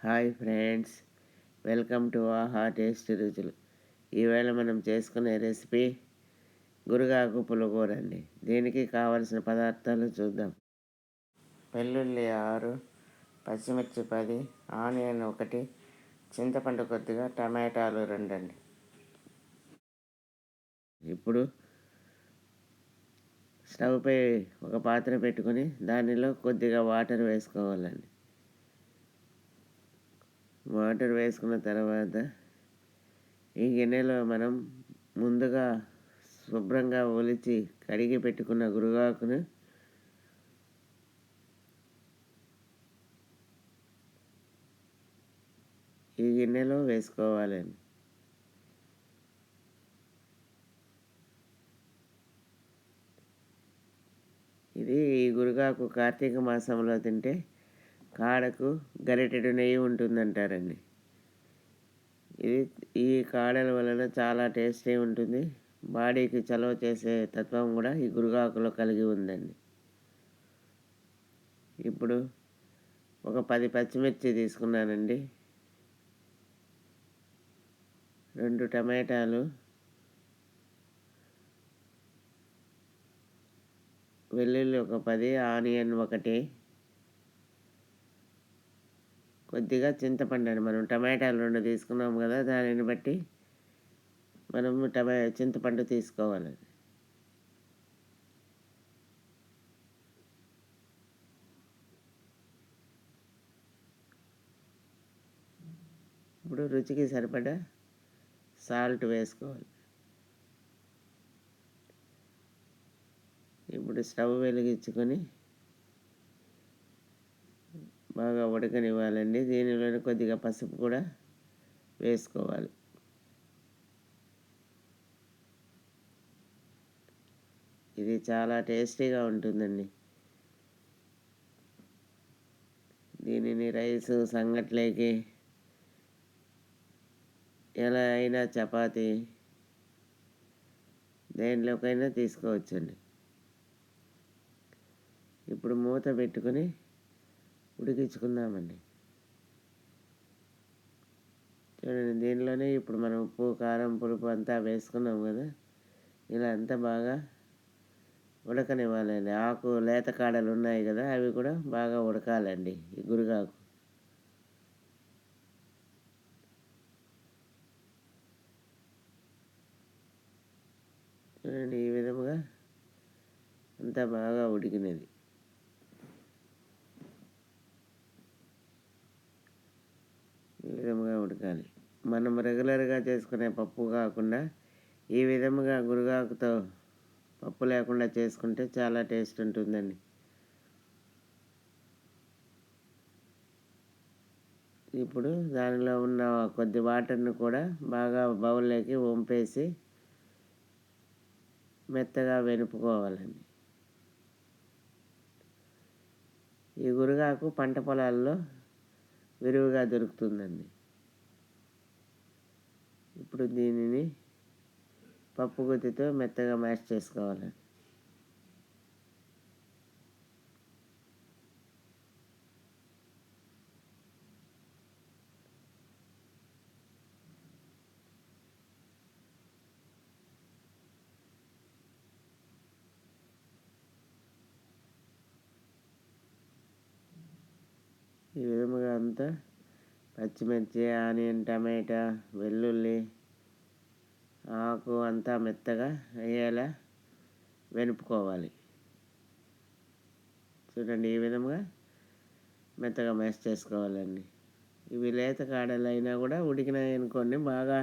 Hi friends, welcome to ఆహా taste రుచులు. ఈవేళ మనం చేసుకునే రెసిపీ గురుగాకు పుల్లకూర అండి. దీనికి కావలసిన పదార్థాలు చూద్దాం. వెల్లుల్లి 6, పచ్చిమిర్చి 10, ఆనియన్ 1, చింతపండు కొద్దిగా, టమాటాలు 2 అండి. ఇప్పుడు స్టవ్పై ఒక పాత్ర పెట్టుకొని దానిలో కొద్దిగా వాటర్ వేసుకోవాలండి. వాటర్ వేసుకున్న తర్వాత ఈ గిన్నెలో మనం ముందుగా శుభ్రంగా ఒలిచి కడిగి పెట్టుకున్న గురుగాకును ఈ గిన్నెలో వేసుకోవాలండి. ఇది ఈ గురుగాకు కార్తీక మాసంలో తింటే కాడకు గరిటెడు నెయ్యి ఉంటుందంటారండి. ఇది ఈ కాడల వలన చాలా టేస్టీ ఉంటుంది. బాడీకి చలవ చేసే తత్వం కూడా ఈ గురుగాకులో కలిగి ఉందండి. ఇప్పుడు ఒక 10 పచ్చిమిర్చి తీసుకున్నానండి, 2 టమాటాలు, వెల్లుల్లి ఒక 10, ఆనియన్ 1, కొద్దిగా చింతపండు అండి. మనం టమాటాలు 2 తీసుకున్నాం కదా, దానిని బట్టి మనము చింతపండు తీసుకోవాలి. ఇప్పుడు రుచికి సరిపడా సాల్ట్ వేసుకోవాలి. ఇప్పుడు స్టవ్ వెలిగించుకొని బాగా ఉడకనివ్వాలండి. దీనిలోనే కొద్దిగా పసుపు కూడా వేసుకోవాలి. ఇది చాలా టేస్టీగా ఉంటుందండి. దీనిని రైసు, సంగట్లేకి, ఎలా అయినా చపాతీ, దేంట్లోకైనా తీసుకోవచ్చండి. ఇప్పుడు మూత పెట్టుకొని ఉడికించుకుందామండి. చూడండి, దీనిలోనే ఇప్పుడు మనం ఉప్పు, కారం, పులుపు అంతా వేసుకున్నాం కదా, ఇలా అంతా బాగా ఉడకనివ్వాలండి. ఆకు లేత కాడలు ఉన్నాయి కదా, అవి కూడా బాగా ఉడకాలండి. ఈ గురుగాకు చూడండి, ఈ విధముగా అంతా బాగా ఉడికినది. ఈ విధముగా ఉడకాలి. మనం రెగ్యులర్గా చేసుకునే పప్పు కాకుండా ఈ విధముగా గురుగాకుతో పప్పు లేకుండా చేసుకుంటే చాలా టేస్ట్ ఉంటుందండి. ఇప్పుడు దానిలో ఉన్న కొద్ది వాటర్ని కూడా బాగా బౌల్లోకి వంపేసి మెత్తగా వెనుపుకోవాలండి. ఈ గురుగాకు పంట పొలాల్లో విరివిగా దొరుకుతుందండి. ఇప్పుడు దీనిని పప్పు గుత్తితో మెత్తగా మ్యాష్ చేసుకోవాలి. ఈ విధముగా అంతా పచ్చిమిర్చి, ఆనియన్, టమాటా, వెల్లుల్లి, ఆకు అంతా మెత్తగా అయ్యేలా వెనుపుకోవాలి. చూడండి, ఈ విధంగా మెత్తగా మ్యాష్ చేసుకోవాలండి. ఇవి లేత కాడలు అయినా కూడా ఉడికినాయి అనుకోండి, బాగా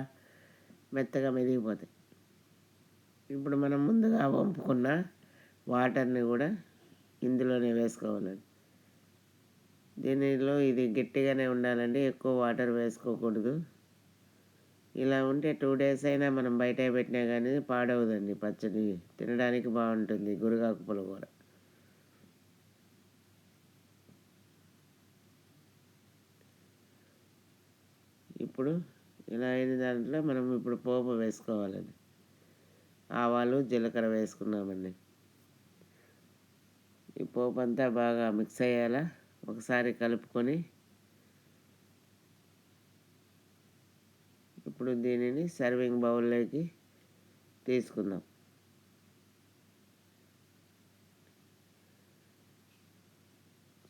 మెత్తగా మెదిగిపోతాయి. ఇప్పుడు మనం ముందుగా వంపుకున్న వాటర్ని కూడా ఇందులోనే వేసుకోవాలండి. దీనిలో ఇది గట్టిగానే ఉండాలండి, ఎక్కువ వాటర్ వేసుకోకూడదు. ఇలా ఉంటే 2 days అయినా మనం బయట పెట్టినా కానీ పాడవదండి. పచ్చడి తినడానికి బాగుంటుంది గురుగాకు పుల్లకూర. ఇప్పుడు ఇలా అయిన దాంట్లో మనం ఇప్పుడు పోపు వేసుకోవాలండి. ఆవాలు, జీలకర్ర వేసుకున్నామండి. ఈ పోపు అంతా బాగా మిక్స్ అయ్యేలా ఒకసారి కలుపుకొని ఇప్పుడు దీనిని సర్వింగ్ బౌల్లోకి తీసుకుందాం.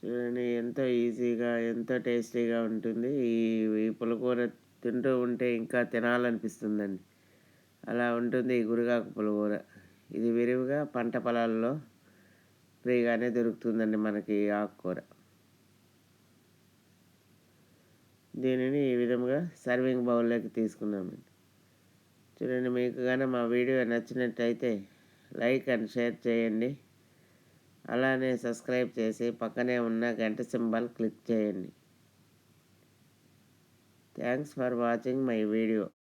చూడండి, ఎంతో ఈజీగా ఎంతో టేస్టీగా ఉంటుంది. ఈ పులిహోర తింటూ ఉంటే ఇంకా తినాలనిపిస్తుందండి. అలా ఉంటుంది ఈ గురగాకు పులిహోర. ఇది విరివిగా పంట పొలాల్లో ఫ్రీగానే దొరుకుతుందండి మనకి ఈ ఆకుకూర. దీనిని ఈ విధంగా సర్వింగ్ బౌల్లోకి తీసుకున్నామండి. చూడండి, మీకు కానీ మా వీడియో నచ్చినట్టయితే లైక్ అండ్ షేర్ చేయండి. అలానే సబ్స్క్రైబ్ చేసి పక్కనే ఉన్న గంట సింబల్ క్లిక్ చేయండి. Thanks for watching my video.